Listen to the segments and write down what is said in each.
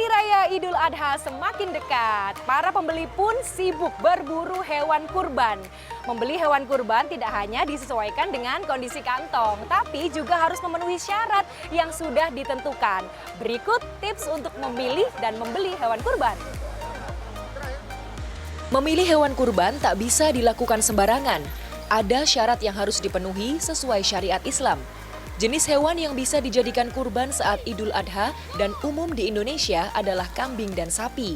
Hari Raya Idul Adha semakin dekat. Para pembeli pun sibuk berburu hewan kurban. Membeli hewan kurban tidak hanya disesuaikan dengan kondisi kantong, tapi juga harus memenuhi syarat yang sudah ditentukan. Berikut tips untuk memilih dan membeli hewan kurban. Memilih hewan kurban tak bisa dilakukan sembarangan. Ada syarat yang harus dipenuhi sesuai syariat Islam. Jenis hewan yang bisa dijadikan kurban saat Idul Adha dan umum di Indonesia adalah kambing dan sapi.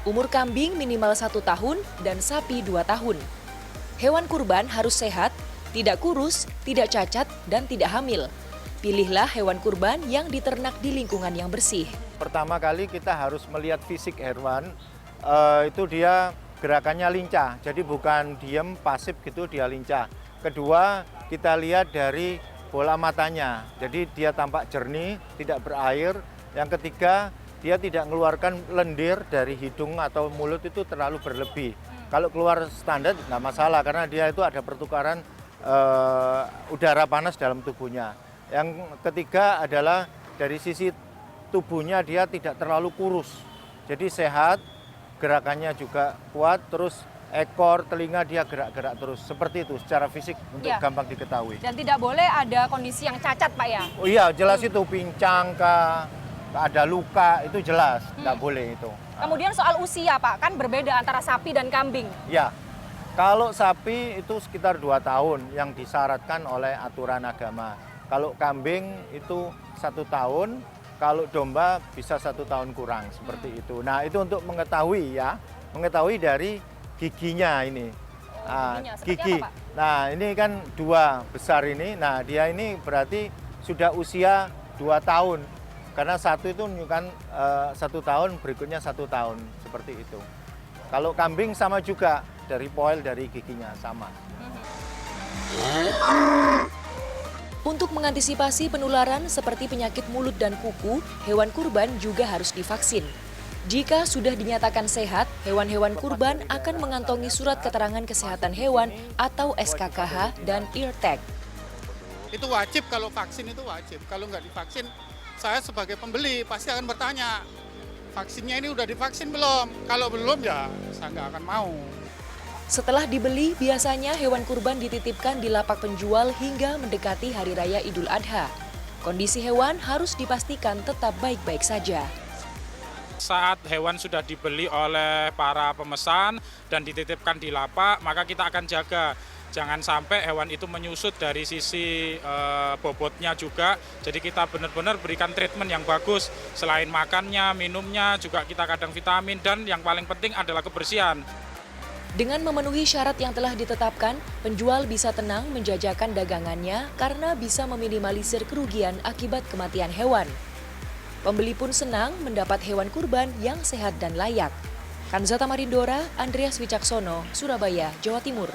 Umur kambing minimal 1 tahun dan sapi 2 tahun. Hewan kurban harus sehat, tidak kurus, tidak cacat, dan tidak hamil. Pilihlah hewan kurban yang diternak di lingkungan yang bersih. Pertama kali kita harus melihat fisik hewan, itu dia gerakannya lincah, jadi bukan diem pasif gitu, dia lincah. Kedua, kita lihat dari bola matanya, jadi dia tampak jernih, tidak berair. Yang ketiga, dia tidak mengeluarkan lendir dari hidung atau mulut itu terlalu berlebih. Kalau keluar standar nggak masalah, karena dia itu ada pertukaran udara panas dalam tubuhnya. Yang ketiga adalah dari sisi tubuhnya dia tidak terlalu kurus, jadi sehat, gerakannya juga kuat, terus ekor, telinga dia gerak-gerak terus. Seperti itu secara fisik untuk gampang diketahui. Dan tidak boleh ada kondisi yang cacat, Pak ya? Oh iya, jelas itu pincang, ada luka, itu jelas, nggak boleh itu. Kemudian soal usia, Pak, kan berbeda antara sapi dan kambing. Ya, kalau sapi itu sekitar 2 tahun yang disyaratkan oleh aturan agama. Kalau kambing itu 1 tahun, kalau domba bisa 1 tahun kurang, seperti itu. Nah, itu untuk mengetahui ya, mengetahui dari giginya ini. Gigi. Apa, Pak? Nah, ini kan 2 besar ini. Nah, dia ini berarti sudah usia 2 tahun. Karena satu itu menunjukkan 1 tahun, berikutnya 1 tahun. Seperti itu. Kalau kambing sama juga, dari poil dari giginya sama. Untuk mengantisipasi penularan seperti penyakit mulut dan kuku, hewan kurban juga harus divaksin. Jika sudah dinyatakan sehat, hewan-hewan kurban akan mengantongi surat keterangan kesehatan hewan atau SKKH dan eartag. Itu wajib, kalau vaksin itu wajib. Kalau nggak divaksin, saya sebagai pembeli pasti akan bertanya, vaksinnya ini udah divaksin belum? Kalau belum ya saya nggak akan mau. Setelah dibeli, biasanya hewan kurban dititipkan di lapak penjual hingga mendekati Hari Raya Idul Adha. Kondisi hewan harus dipastikan tetap baik-baik saja. Saat hewan sudah dibeli oleh para pemesan dan dititipkan di lapak, maka kita akan jaga. Jangan sampai hewan itu menyusut dari sisi bobotnya juga. Jadi kita benar-benar berikan treatment yang bagus. Selain makannya, minumnya, juga kita kadang vitamin, dan yang paling penting adalah kebersihan. Dengan memenuhi syarat yang telah ditetapkan, penjual bisa tenang menjajakan dagangannya karena bisa meminimalisir kerugian akibat kematian hewan. Pembeli pun senang mendapat hewan kurban yang sehat dan layak. Kanzata Marindora, Andreas Wicaksono, Surabaya, Jawa Timur.